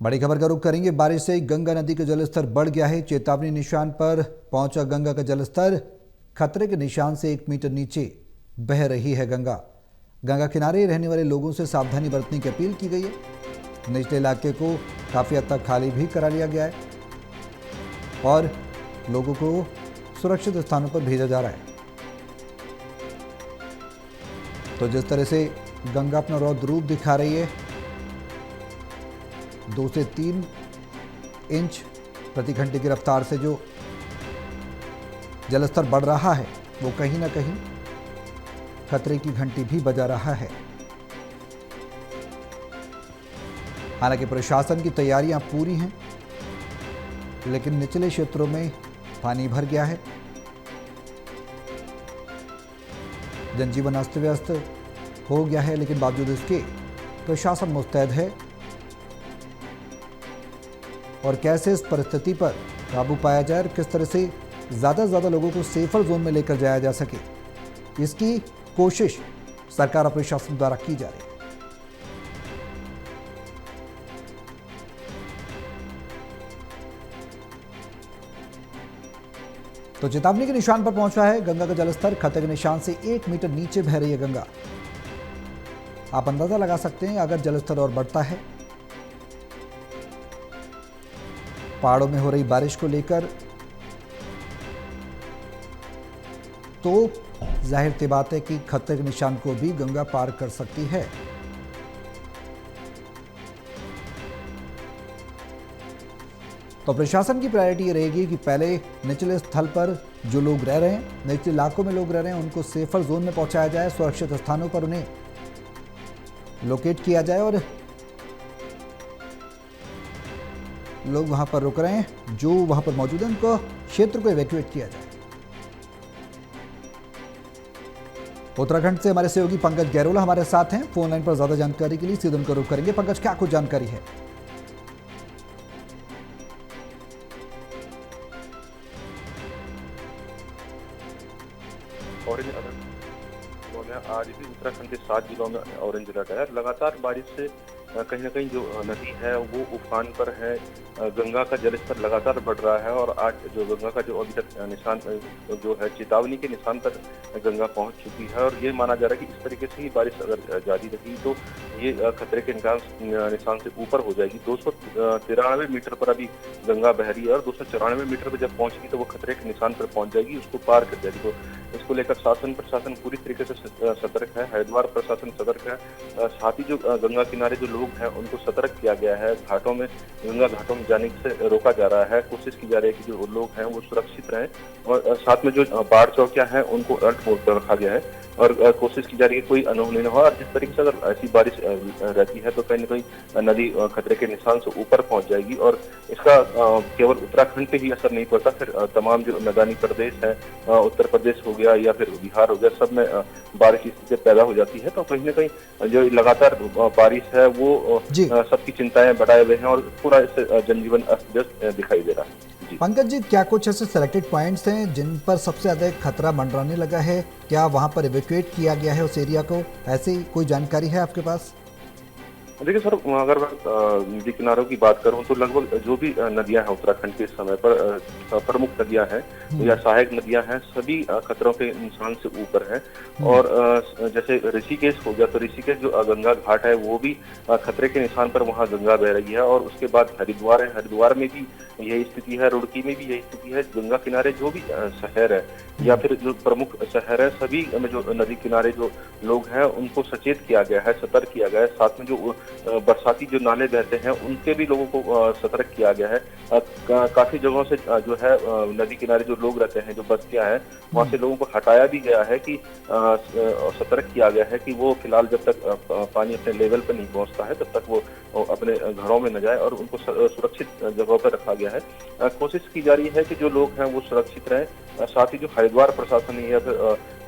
बड़ी खबर का रुख करेंगे। बारिश से गंगा नदी का जलस्तर बढ़ गया है। चेतावनी निशान पर पहुंचा गंगा का जलस्तर। खतरे के निशान से 1 मीटर नीचे बह रही है गंगा। गंगा किनारे रहने वाले लोगों से सावधानी बरतने की अपील की गई है। निचले इलाके को काफी हद तक खाली भी करा लिया गया है और लोगों को सुरक्षित स्थानों पर भेजा जा रहा है। तो जिस तरह से गंगा अपना रौद्र रूप दिखा रही है, 2 से 3 इंच प्रति घंटे की रफ्तार से जो जलस्तर बढ़ रहा है वो कहीं ना कहीं खतरे की घंटी भी बजा रहा है। हालांकि प्रशासन की तैयारियां पूरी हैं, लेकिन निचले क्षेत्रों में पानी भर गया है। जनजीवन अस्त व्यस्त हो गया है, लेकिन बावजूद इसके प्रशासन मुस्तैद है और कैसे इस परिस्थिति पर काबू पाया जाए और किस तरह से ज़्यादा से ज़्यादा लोगों को सेफर जोन में लेकर जाया जा सके, इसकी कोशिश सरकार और प्रशासन द्वारा की जा रही है। तो चेतावनी के निशान पर पहुंचा है गंगा का जलस्तर। खतरे के निशान से 1 मीटर नीचे बह रही है गंगा। आप अंदाजा लगा सकते हैं अगर जलस्तर और बढ़ता है। पहाड़ों में हो रही बारिश को लेकर तो जाहिर सी बात है कि खतरे के निशान को भी गंगा पार कर सकती है। तो प्रशासन की प्रायोरिटी ये रहेगी कि पहले निचले स्थल पर जो लोग रह रहे हैं, निचले इलाकों में लोग रह रहे हैं, उनको सेफर जोन में पहुंचाया जाए, सुरक्षित स्थानों पर उन्हें लोकेट किया जाए और लोग वहां पर रुक रहे हैं जो वहां पर मौजूद हैं, उनको क्षेत्र को इवैक्यूएट किया जाए। उत्तराखंड से हमारे सहयोगी पंकज गैरोला हमारे साथ हैं फोन लाइन पर। ज्यादा जानकारी के लिए सीधे उनको रुक करेंगे। पंकज, क्या कुछ जानकारी है? ऑरेंज अलर्ट आज भी उत्तराखंड के 7 जिलों में ऑरेंज अलर्ट है। लगातार बारिश से कहीं ना कहीं जो नदी है वो उफान पर है। गंगा का जलस्तर लगातार बढ़ रहा है और आज जो गंगा का जो अभी तक निशान जो है चेतावनी के निशान पर गंगा पहुंच चुकी है और ये माना जा रहा है कि इस तरीके से ही बारिश अगर जारी रही तो ये खतरे के निशान से ऊपर हो जाएगी। 293 मीटर पर अभी गंगा बह रही है और 294 मीटर पर जब पहुंचेगी तो वो खतरे के निशान पर पहुंच जाएगी, उसको पार कर जाएगी। तो इसको लेकर शासन प्रशासन पूरी तरीके से सतर्क है। हरिद्वार प्रशासन सतर्क है। साथ ही जो गंगा किनारे जो लोग हैं उनको सतर्क किया गया है। घाटों में गंगा घाटों में जाने से रोका जा रहा है। कोशिश की जा रही है कि जो लोग हैं वो सुरक्षित रहें और साथ में जो बाढ़ चौकियां हैं उनको अलर्ट मोड पर रखा गया है और कोशिश की जा रही है कोई अनहोनी न हो। और जिस तरीके से अगर ऐसी बारिश रहती है तो कहीं न कहीं नदी खतरे के निशान से ऊपर पहुंच जाएगी और इसका केवल उत्तराखंड पे ही असर नहीं पड़ता, फिर तमाम जो मैदानी प्रदेश है, उत्तर प्रदेश हो गया या फिर बिहार हो गया, सब में बारिश की स्थिति पैदा हो जाती है। तो कहीं न कहीं जो लगातार बारिश है वो सबकी चिंताएं बढ़ाए हुए हैं और पूरा इससे जनजीवन अस्त व्यस्त दिखाई दे रहा है। पंकज जी, क्या कुछ ऐसे सेलेक्टेड पॉइंट्स हैं जिन पर सबसे ज्यादा खतरा मंडराने लगा है? क्या वहां पर इवैक्यूएट किया गया है उस एरिया को? ऐसी कोई जानकारी है आपके पास? देखिए सर, अगर मैं नदी किनारों की बात करूं तो लगभग जो भी नदियां हैं उत्तराखंड के इस समय पर प्रमुख नदियां हैं या सहायक नदियां हैं, सभी खतरों के निशान से ऊपर है। और जैसे ऋषिकेश हो गया तो ऋषिकेश जो गंगा घाट है वो भी खतरे के निशान पर वहां गंगा बह रही है। और उसके बाद हरिद्वार है, हरिद्वार में भी यही स्थिति है, रुड़की में भी यही स्थिति है। गंगा किनारे जो भी शहर है या फिर जो प्रमुख शहर है, सभी में जो नदी किनारे जो लोग हैं उनको सचेत किया गया है, सतर्क किया गया है। साथ में जो बरसाती जो नाले बहते हैं उनके भी लोगों को सतर्क किया गया है। काफी जगहों से जो है नदी किनारे जो लोग रहते हैं, जो बस्तियां हैं, वहां से लोगों को हटाया भी गया है कि सतर्क किया गया है कि वो फिलहाल जब तक पानी अपने लेवल पर नहीं पहुंचता है तब तक वो अपने घरों में न जाए और उनको सुरक्षित जगहों पर रखा गया है। कोशिश की जा रही है कि जो लोग हैं वो सुरक्षित रहें। साथ ही जो हरिद्वार प्रशासन है या फिर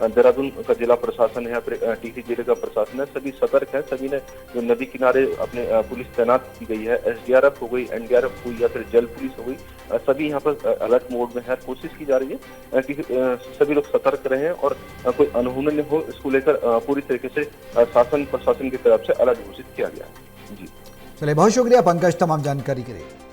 देहरादून का जिला प्रशासन है या फिर टिहरी जिले का प्रशासन है, सभी सतर्क है। सभी ने जो नदी किनारे अपने पुलिस तैनात की गई है, एसडीआरएफ हो गई, एनडीआरएफ हुई या फिर जल पुलिस हो गई, सभी यहाँ पर अलर्ट मोड में है। कोशिश की जा रही है कि सभी लोग सतर्क रहें और कोई अनहोनी न हो। इसको लेकर पूरी तरीके से शासन प्रशासन की तरफ से अलर्ट घोषित किया गया है। जी चलिए, बहुत शुक्रिया पंकज तमाम जानकारी के लिए।